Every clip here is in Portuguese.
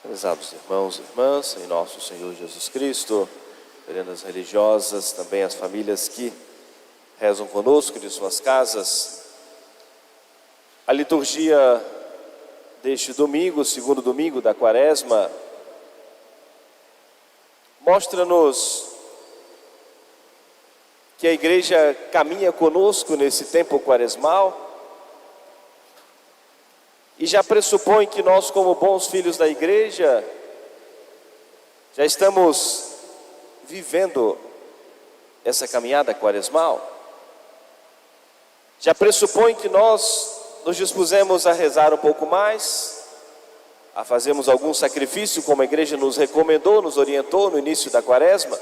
Prezados irmãos e irmãs, em nosso Senhor Jesus Cristo, veredas religiosas, também as famílias que rezam conosco de suas casas, a liturgia deste domingo, segundo domingo da Quaresma, mostra-nos que a Igreja caminha conosco nesse tempo quaresmal e já pressupõe que nós, como bons filhos da Igreja, já estamos vivendo essa caminhada quaresmal. Já pressupõe que nós nos dispusemos a rezar um pouco mais, a fazermos algum sacrifício, como a Igreja nos recomendou, nos orientou no início da Quaresma.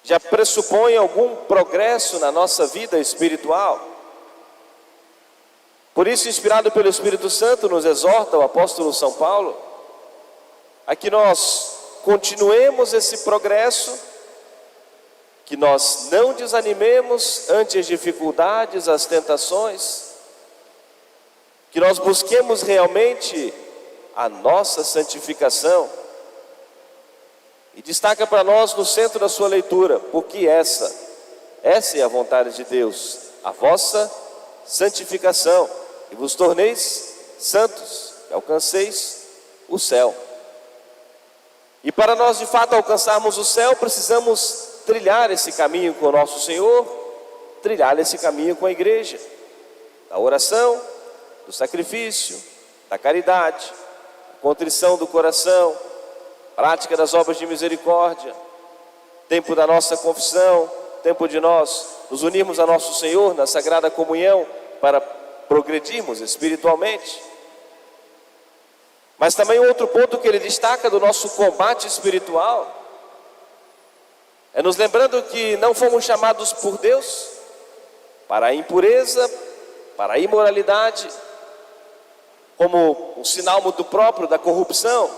Já pressupõe algum progresso na nossa vida espiritual. Por isso, inspirado pelo Espírito Santo, nos exorta o apóstolo São Paulo a que nós continuemos esse progresso, que nós não desanimemos ante as dificuldades, as tentações, que nós busquemos realmente a nossa santificação. E destaca para nós no centro da sua leitura, porque essa é a vontade de Deus, a vossa santificação, e vos torneis santos, e alcanceis o céu. E para nós de fato alcançarmos o céu, precisamos trilhar esse caminho com o nosso Senhor, trilhar esse caminho com a Igreja, da oração, do sacrifício, da caridade, da contrição do coração, prática das obras de misericórdia, tempo da nossa confissão, tempo de nós nos unirmos a nosso Senhor na Sagrada Comunhão para progredirmos espiritualmente. Mas também outro ponto que ele destaca do nosso combate espiritual é nos lembrando que não fomos chamados por Deus para a impureza, para a imoralidade, como um sinal muito próprio da corrupção,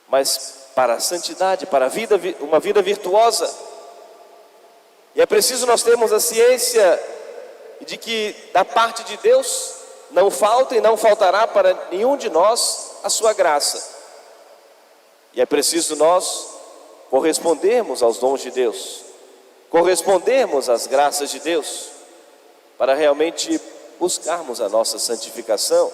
mas para a santidade, para uma vida virtuosa. E é preciso nós termos a ciência de que da parte de Deus não falta e não faltará para nenhum de nós a sua graça. E é preciso nós correspondermos aos dons de Deus, correspondermos às graças de Deus, para realmente buscarmos a nossa santificação.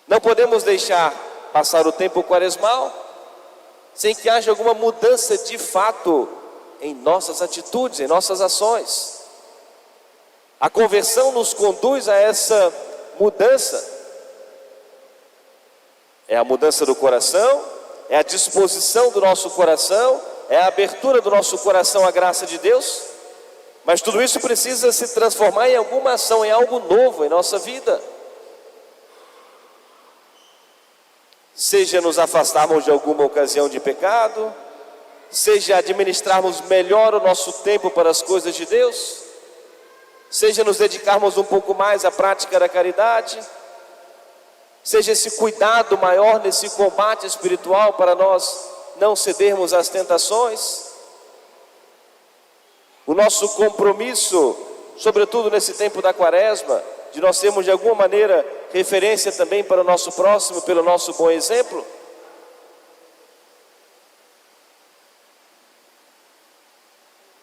Não podemos deixar passar o tempo quaresmal sem que haja alguma mudança de fato em nossas atitudes, em nossas ações. A conversão nos conduz a essa mudança. É a mudança do coração, é a disposição do nosso coração, é a abertura do nosso coração à graça de Deus. Mas tudo isso precisa se transformar em alguma ação, em algo novo em nossa vida. Seja nos afastarmos de alguma ocasião de pecado, seja administrarmos melhor o nosso tempo para as coisas de Deus, seja nos dedicarmos um pouco mais à prática da caridade, seja esse cuidado maior nesse combate espiritual para nós não cedermos às tentações, o nosso compromisso, sobretudo nesse tempo da Quaresma, de nós termos de alguma maneira referência também para o nosso próximo, pelo nosso bom exemplo.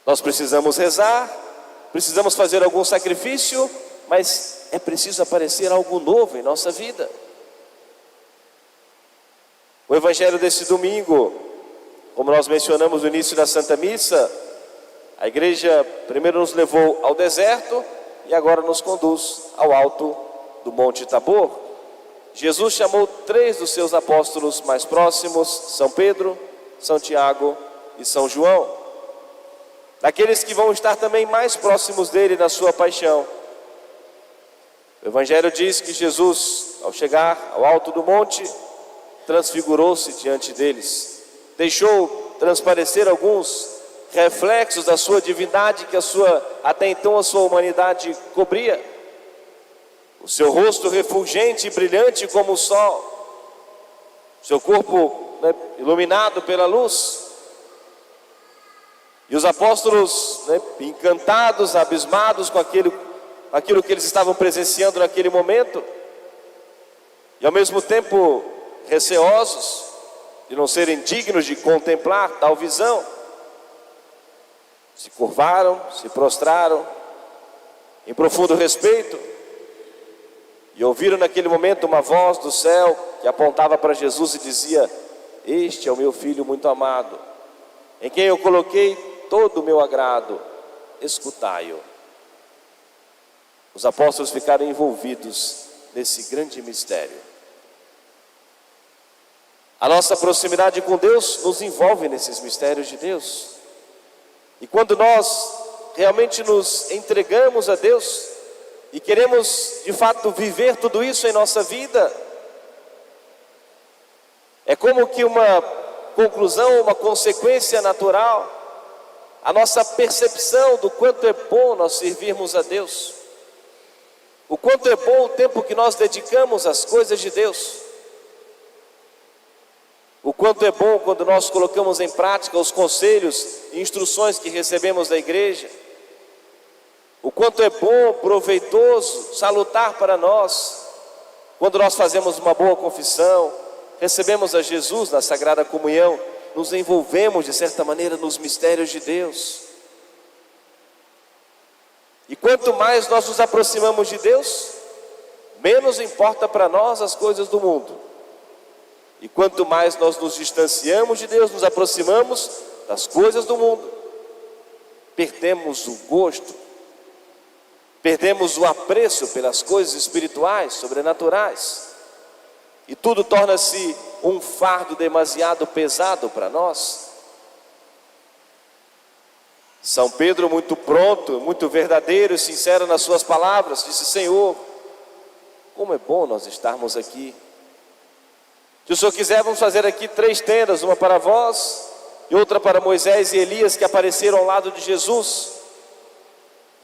Nós precisamos rezar, precisamos fazer algum sacrifício, mas é preciso aparecer algo novo em nossa vida. O Evangelho desse domingo, como nós mencionamos no início da Santa Missa, a Igreja primeiro nos levou ao deserto e agora nos conduz ao alto do Monte Tabor. Jesus chamou 3 dos seus apóstolos mais próximos, São Pedro, São Tiago e São João, daqueles que vão estar também mais próximos dele na sua paixão. O Evangelho diz que Jesus, ao chegar ao alto do monte, transfigurou-se diante deles, deixou transparecer alguns reflexos da sua divindade que até então a sua humanidade cobria. O seu rosto refulgente e brilhante como o sol, seu corpo iluminado pela luz. E os apóstolos, encantados, abismados com aquele aquilo que eles estavam presenciando naquele momento, e ao mesmo tempo receosos de não serem dignos de contemplar tal visão, se curvaram, se prostraram em profundo respeito e ouviram naquele momento uma voz do céu que apontava para Jesus e dizia: este é o meu filho muito amado, em quem eu coloquei todo o meu agrado, escutai-o. Os apóstolos ficaram envolvidos nesse grande mistério. A nossa proximidade com Deus nos envolve nesses mistérios de Deus. E quando nós realmente nos entregamos a Deus e queremos de fato viver tudo isso em nossa vida, é como que uma conclusão, uma consequência natural, a nossa percepção do quanto é bom nós servirmos a Deus, o quanto é bom o tempo que nós dedicamos às coisas de Deus, o quanto é bom quando nós colocamos em prática os conselhos e instruções que recebemos da igreja, o quanto é bom, proveitoso, salutar para nós, quando nós fazemos uma boa confissão, recebemos a Jesus na Sagrada Comunhão, nos envolvemos de certa maneira nos mistérios de Deus. E quanto mais nós nos aproximamos de Deus, menos importa para nós as coisas do mundo. E quanto mais nós nos distanciamos de Deus, nos aproximamos das coisas do mundo, perdemos o gosto, perdemos o apreço pelas coisas espirituais, sobrenaturais, e tudo torna-se um fardo demasiado pesado para nós. São Pedro, muito pronto, muito verdadeiro e sincero nas suas palavras, disse: Senhor, como é bom nós estarmos aqui. Se o Senhor quiser, vamos fazer aqui 3 tendas, uma para vós e outra para Moisés e Elias, que apareceram ao lado de Jesus,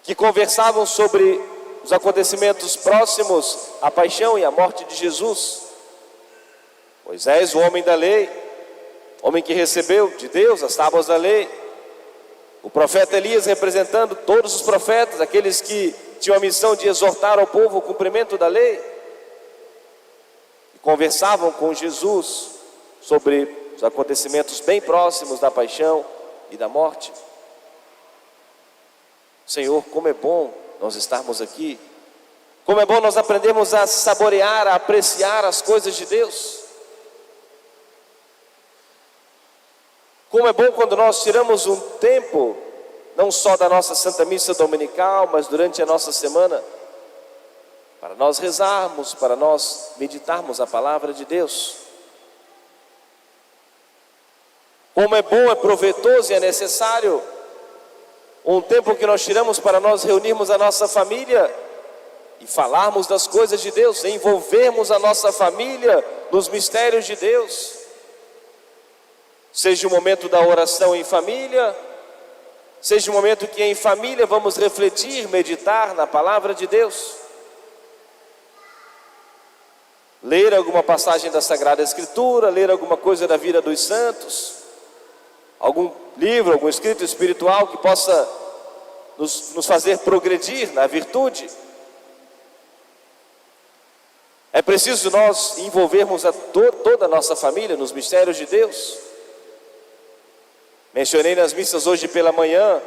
que conversavam sobre os acontecimentos próximos à paixão e à morte de Jesus. Moisés, o homem da lei, homem que recebeu de Deus as tábuas da lei. O profeta Elias representando todos os profetas, aqueles que tinham a missão de exortar ao povo o cumprimento da lei. Conversavam com Jesus sobre os acontecimentos bem próximos da paixão e da morte. Senhor, como é bom nós estarmos aqui, como é bom nós aprendermos a saborear, a apreciar as coisas de Deus. Como é bom quando nós tiramos um tempo, não só da nossa Santa Missa Dominical, mas durante a nossa semana, para nós rezarmos, para nós meditarmos a palavra de Deus. Como é bom, é proveitoso e é necessário um tempo que nós tiramos para nós reunirmos a nossa família e falarmos das coisas de Deus, envolvermos a nossa família nos mistérios de Deus. Seja o momento da oração em família, seja o momento que em família vamos refletir, meditar na palavra de Deus. Ler alguma passagem da Sagrada Escritura, ler alguma coisa da vida dos santos, algum livro, algum escrito espiritual que possa nos fazer progredir na virtude. É preciso nós envolvermos toda a nossa família nos mistérios de Deus. Mencionei nas missas hoje pela manhã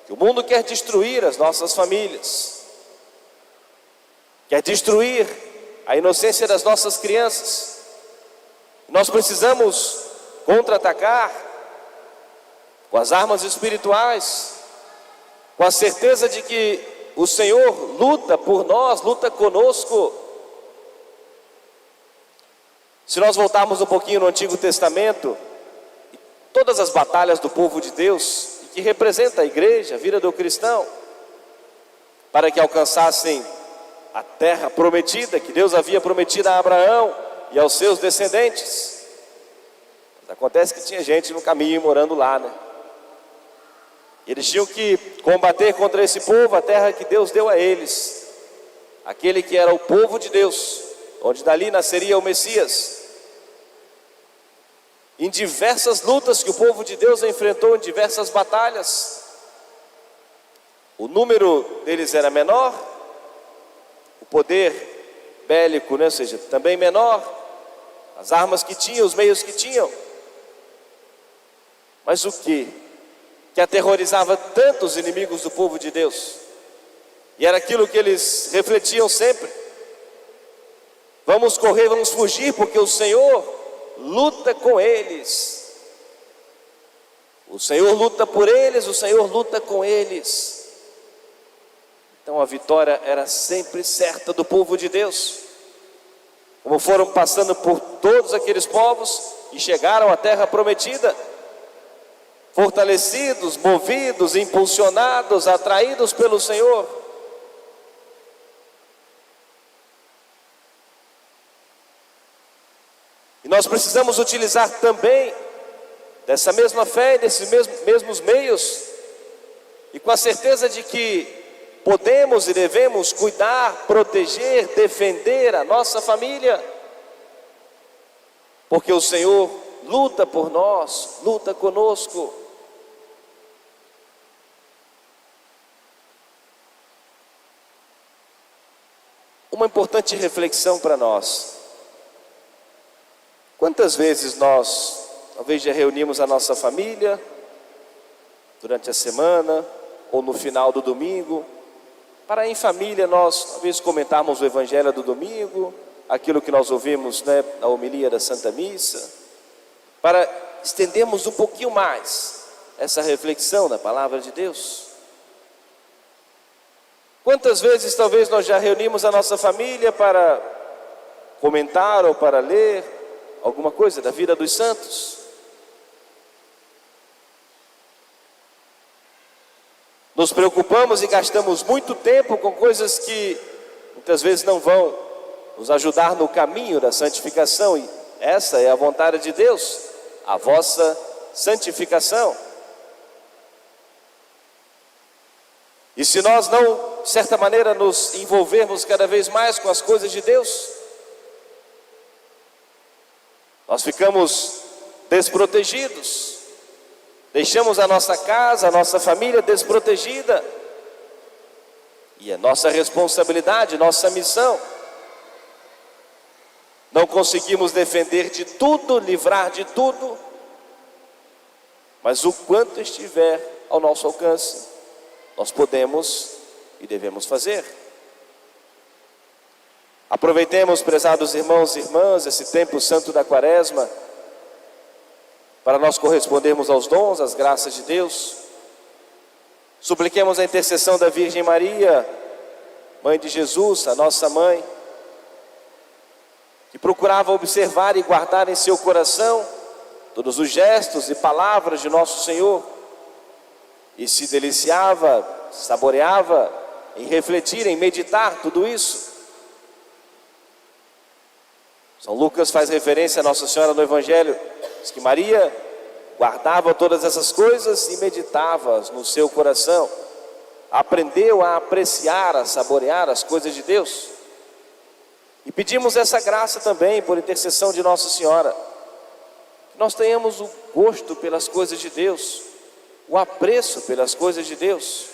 que o mundo quer destruir as nossas famílias, quer destruir a inocência das nossas crianças. Nós precisamos contra-atacar com as armas espirituais, com a certeza de que o Senhor luta por nós, luta conosco. Se nós voltarmos um pouquinho no Antigo Testamento, todas as batalhas do povo de Deus, que representa a igreja, a vida do cristão, para que alcançassem a terra prometida, que Deus havia prometido a Abraão e aos seus descendentes. Mas acontece que tinha gente no caminho morando lá, né? Eles tinham que combater contra esse povo, a terra que Deus deu a eles, aquele que era o povo de Deus, onde dali nasceria o Messias. Em diversas lutas que o povo de Deus enfrentou, em diversas batalhas, o número deles era menor, poder bélico, né? Ou seja, também menor, as armas que tinham, os meios que tinham. Mas o que aterrorizava tanto os inimigos do povo de Deus? E era aquilo que eles refletiam sempre: vamos correr, vamos fugir, porque o Senhor luta com eles. O Senhor luta por eles, o Senhor luta com eles. Então a vitória era sempre certa do povo de Deus. Como foram passando por todos aqueles povos e chegaram à terra prometida, fortalecidos, movidos, impulsionados, atraídos pelo Senhor. E nós precisamos utilizar também dessa mesma fé, desses mesmos meios, e com a certeza de que podemos e devemos cuidar, proteger, defender a nossa família, porque o Senhor luta por nós, luta conosco. Uma importante reflexão para nós: quantas vezes nós talvez já reunimos a nossa família durante a semana ou no final do domingo, para em família nós talvez comentarmos o Evangelho do domingo, aquilo que nós ouvimos, né, na homilia da Santa Missa, para estendermos um pouquinho mais essa reflexão da Palavra de Deus. Quantas vezes talvez nós já reunimos a nossa família para comentar ou para ler alguma coisa da vida dos santos? Nos preocupamos e gastamos muito tempo com coisas que muitas vezes não vão nos ajudar no caminho da santificação, e essa é a vontade de Deus, a vossa santificação. E se nós não, de certa maneira, nos envolvermos cada vez mais com as coisas de Deus, nós ficamos desprotegidos. Deixamos a nossa casa, a nossa família desprotegida. E é nossa responsabilidade, nossa missão. Não conseguimos defender de tudo, livrar de tudo, mas o quanto estiver ao nosso alcance, nós podemos e devemos fazer. Aproveitemos, prezados irmãos e irmãs, esse tempo santo da Quaresma, para nós correspondermos aos dons, às graças de Deus. Supliquemos a intercessão da Virgem Maria, Mãe de Jesus, a nossa mãe, que procurava observar e guardar em seu coração todos os gestos e palavras de nosso Senhor, e se deliciava, saboreava em refletir, em meditar tudo isso. São Lucas faz referência a Nossa Senhora no Evangelho, diz que Maria guardava todas essas coisas e meditava no seu coração, aprendeu a apreciar, a saborear as coisas de Deus. E pedimos essa graça também, por intercessão de Nossa Senhora, que nós tenhamos o gosto pelas coisas de Deus, o apreço pelas coisas de Deus,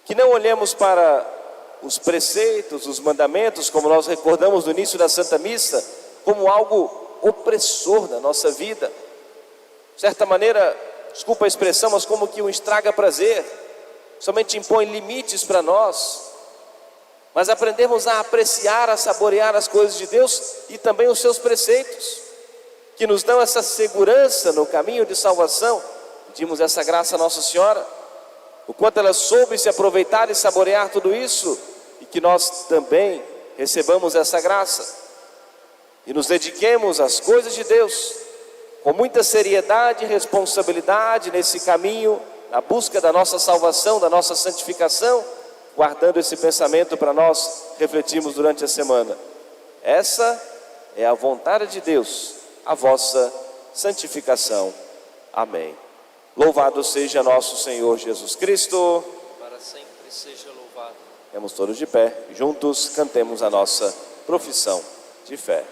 que não olhemos para os preceitos, os mandamentos, como nós recordamos no início da Santa Missa, como algo opressor da nossa vida, de certa maneira, desculpa a expressão, mas como que um estraga-prazer, somente impõe limites para nós, mas aprendemos a apreciar, a saborear as coisas de Deus e também os seus preceitos, que nos dão essa segurança no caminho de salvação. Pedimos essa graça a Nossa Senhora, o quanto ela soube se aproveitar e saborear tudo isso, e que nós também recebamos essa graça, e nos dediquemos às coisas de Deus, com muita seriedade e responsabilidade nesse caminho, na busca da nossa salvação, da nossa santificação, guardando esse pensamento para nós refletirmos durante a semana. Essa é a vontade de Deus, a vossa santificação. Amém. Louvado seja nosso Senhor Jesus Cristo. Para sempre seja louvado. Ficamos todos de pé, juntos cantemos a nossa profissão de fé.